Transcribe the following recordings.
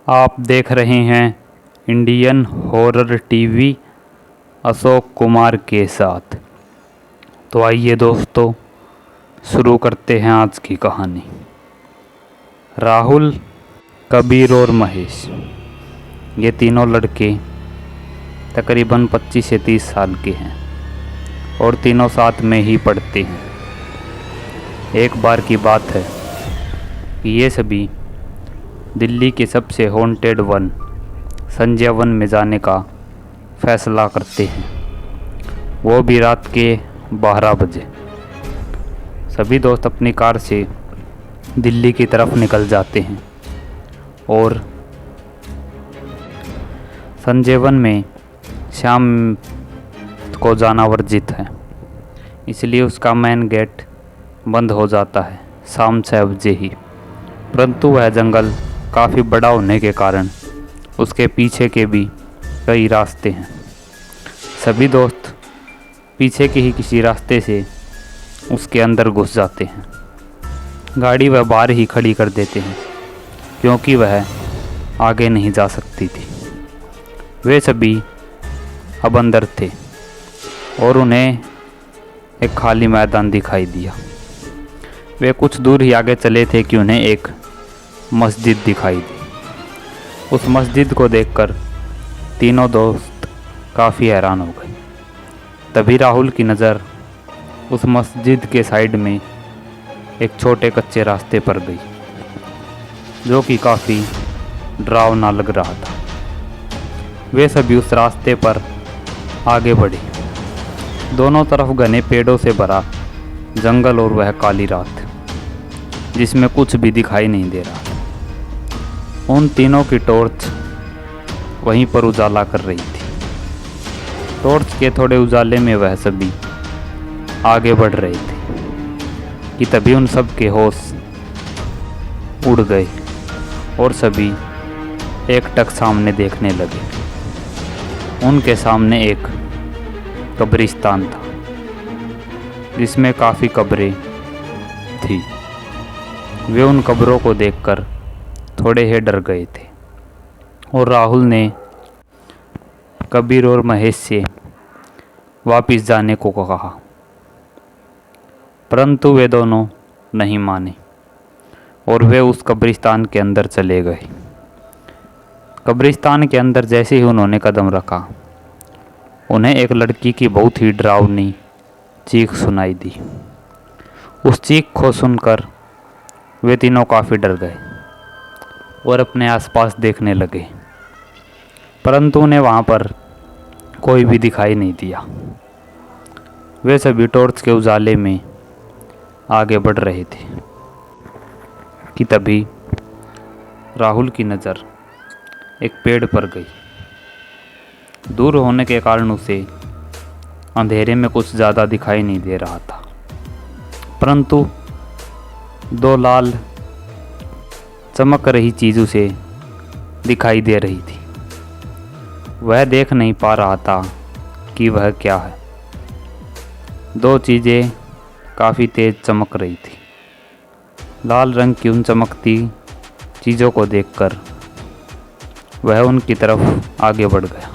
आप देख रहे हैं Indian horror TV Ashok Kumar के साथ। तो आइए दोस्तों, शुरू करते हैं आज की कहानी। राहुल, कबीर और महेश, ये तीनों लड़के तकरीबन 25 से 30 साल के हैं और तीनों साथ में ही पढ़ते हैं। एक बार की बात है कि ये सभी दिल्ली के सबसे हॉन्टेड वन संजय वन में जाने का फैसला करते हैं, वो भी रात के 12 बजे। सभी दोस्त अपनी कार से दिल्ली की तरफ निकल जाते हैं और संजय वन में शाम को जाना वर्जित है, इसलिए उसका मेन गेट बंद हो जाता है शाम 6 बजे ही। परंतु वह जंगल काफ़ी बड़ा होने के कारण उसके पीछे के भी कई रास्ते हैं। सभी दोस्त पीछे के ही किसी रास्ते से उसके अंदर घुस जाते हैं। गाड़ी वह बाहर ही खड़ी कर देते हैं क्योंकि वह आगे नहीं जा सकती थी। वे सभी अब अंदर थे और उन्हें एक खाली मैदान दिखाई दिया। वे कुछ दूर ही आगे चले थे कि उन्हें एक मस्जिद दिखाई दी। उस मस्जिद को देखकर तीनों दोस्त काफ़ी हैरान हो गए। तभी राहुल की नज़र उस मस्जिद के साइड में एक छोटे कच्चे रास्ते पर गई, जो कि काफ़ी डरावना लग रहा था। वे सभी उस रास्ते पर आगे बढ़े। दोनों तरफ घने पेड़ों से भरा जंगल और वह काली रात जिसमें कुछ भी दिखाई नहीं दे रहा। उन तीनों की टॉर्च वहीं पर उजाला कर रही थी। टॉर्च के थोड़े उजाले में वह सभी आगे बढ़ रहे थे कि तभी उन सब के होश उड़ गए और सभी एकटक सामने देखने लगे। उनके सामने एक कब्रिस्तान था जिसमें काफ़ी कब्रें थी। वे उन कब्रों को देखकर थोड़े ही डर गए थे और राहुल ने कबीर और महेश से वापस जाने को कहा, परंतु वे दोनों नहीं माने और वे उस कब्रिस्तान के अंदर चले गए। कब्रिस्तान के अंदर जैसे ही उन्होंने कदम रखा, उन्हें एक लड़की की बहुत ही डरावनी चीख सुनाई दी। उस चीख को सुनकर वे तीनों काफ़ी डर गए और अपने आसपास देखने लगे, परंतु उन्हें वहाँ पर कोई भी दिखाई नहीं दिया। वे सभी टॉर्च के उजाले में आगे बढ़ रहे थे कि तभी राहुल की नज़र एक पेड़ पर गई। दूर होने के कारण उसे अंधेरे में कुछ ज़्यादा दिखाई नहीं दे रहा था, परंतु दो लाल चमक रही चीज़ उसे दिखाई दे रही थी। वह देख नहीं पा रहा था कि वह क्या है। दो चीज़ें काफ़ी तेज़ चमक रही थी। लाल रंग की उन चमकती चीज़ों को देखकर वह उनकी तरफ आगे बढ़ गया।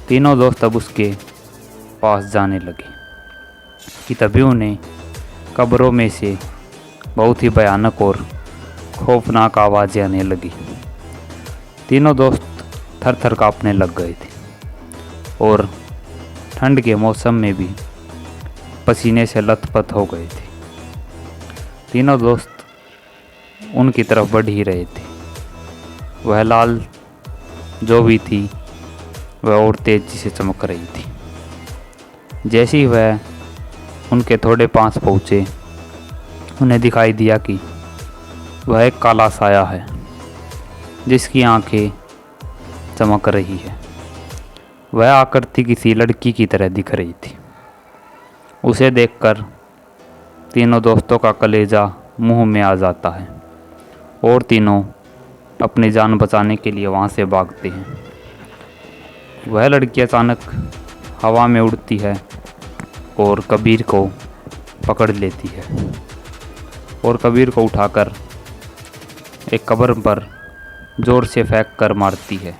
तीनों दोस्त अब उसके पास जाने लगे कि तभी उन्हें कब्रों में से बहुत ही भयानक और खौफनाक आवाज़ें आने लगी। तीनों दोस्त थर थर काँपने लग गए थे और ठंड के मौसम में भी पसीने से लथपथ हो गए थे। तीनों दोस्त उनकी तरफ बढ़ ही रहे थे। वह लाल जो भी थी वह और तेज़ी से चमक रही थी। जैसे ही वह उनके थोड़े पास पहुँचे, उन्हें दिखाई दिया कि वह एक काला साया है जिसकी आंखें चमक रही है। वह आकृति किसी लड़की की तरह दिख रही थी। उसे देखकर तीनों दोस्तों का कलेजा मुंह में आ जाता है और तीनों अपनी जान बचाने के लिए वहाँ से भागते हैं। वह लड़की अचानक हवा में उड़ती है और कबीर को पकड़ लेती है और कबीर को उठाकर एक कब्र पर ज़ोर से फेंक कर मारती है।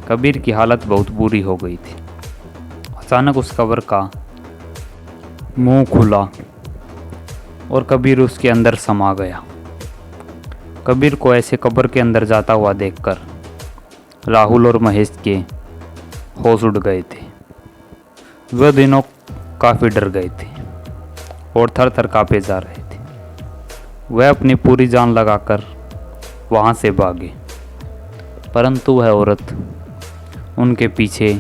कबीर की हालत बहुत बुरी हो गई थी। अचानक उस कब्र का मुंह खुला और कबीर उसके अंदर समा गया। कबीर को ऐसे कब्र के अंदर जाता हुआ देखकर राहुल और महेश के होश उड़ गए थे। वह दोनों काफ़ी डर गए थे और थर थर काँपे जा रहे थे। वह अपनी पूरी जान लगाकर वहाँ से भागे, परंतु वह औरत उनके पीछे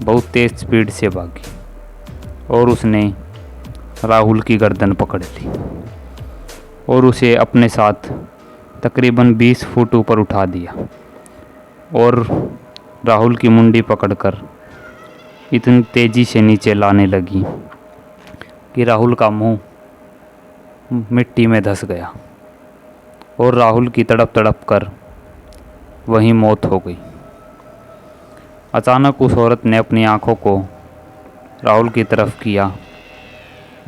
बहुत तेज़ स्पीड से भागी और उसने राहुल की गर्दन पकड़ ली और उसे अपने साथ तकरीबन 20 फुट ऊपर उठा दिया और राहुल की मुंडी पकड़कर इतनी तेज़ी से नीचे लाने लगी कि राहुल का मुंह मिट्टी में धंस गया और राहुल की तड़प तड़प कर वहीं मौत हो गई। अचानक उस औरत ने अपनी आंखों को राहुल की तरफ किया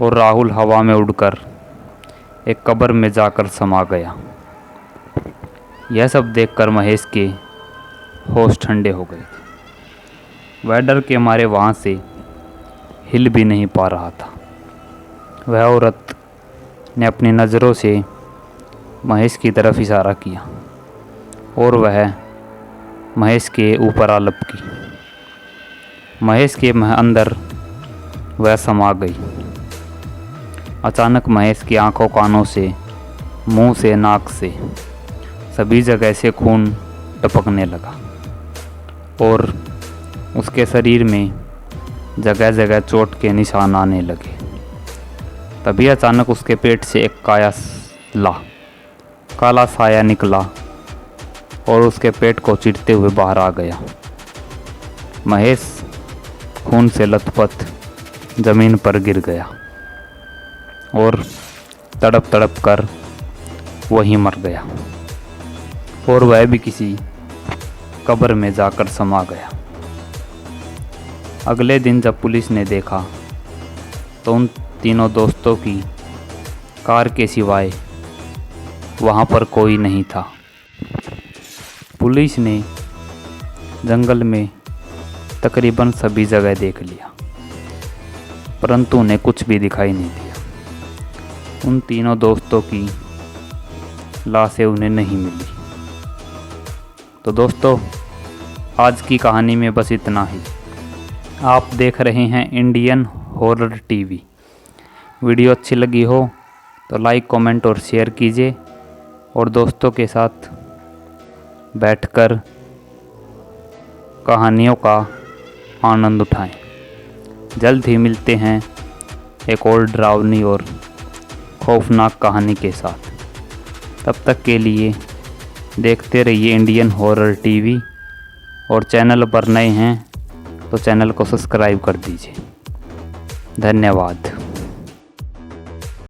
और राहुल हवा में उड़कर एक कब्र में जाकर समा गया। यह सब देखकर महेश के होश ठंडे हो गए थे। वह डर के मारे वहाँ से हिल भी नहीं पा रहा था। वह औरत ने अपनी नज़रों से महेश की तरफ इशारा किया और वह महेश के ऊपर आ लपकी। महेश के अंदर वह समा गई। अचानक महेश की आंखों कानों से, मुंह से, नाक से सभी जगह से खून टपकने लगा और उसके शरीर में जगह जगह चोट के निशान आने लगे। तभी अचानक उसके पेट से एक काला साया निकला और उसके पेट को चीरते हुए बाहर आ गया। महेश खून से लथपथ ज़मीन पर गिर गया और तड़प तड़प कर वहीं मर गया और वह भी किसी कब्र में जाकर समा गया। अगले दिन जब पुलिस ने देखा तो उन तीनों दोस्तों की कार के सिवाय वहाँ पर कोई नहीं था। पुलिस ने जंगल में तकरीबन सभी जगह देख लिया, परंतु उन्हें कुछ भी दिखाई नहीं दिया। उन तीनों दोस्तों की लाशें उन्हें नहीं मिली। तो दोस्तों, आज की कहानी में बस इतना ही। आप देख रहे हैं इंडियन हॉरर टीवी। वीडियो अच्छी लगी हो तो लाइक, कमेंट और शेयर कीजिए और दोस्तों के साथ बैठकर कहानियों का आनंद उठाएं। जल्द ही मिलते हैं एक और डरावनी और खौफनाक कहानी के साथ। तब तक के लिए देखते रहिए इंडियन हॉरर टीवी और चैनल पर नए हैं तो चैनल को सब्सक्राइब कर दीजिए। धन्यवाद।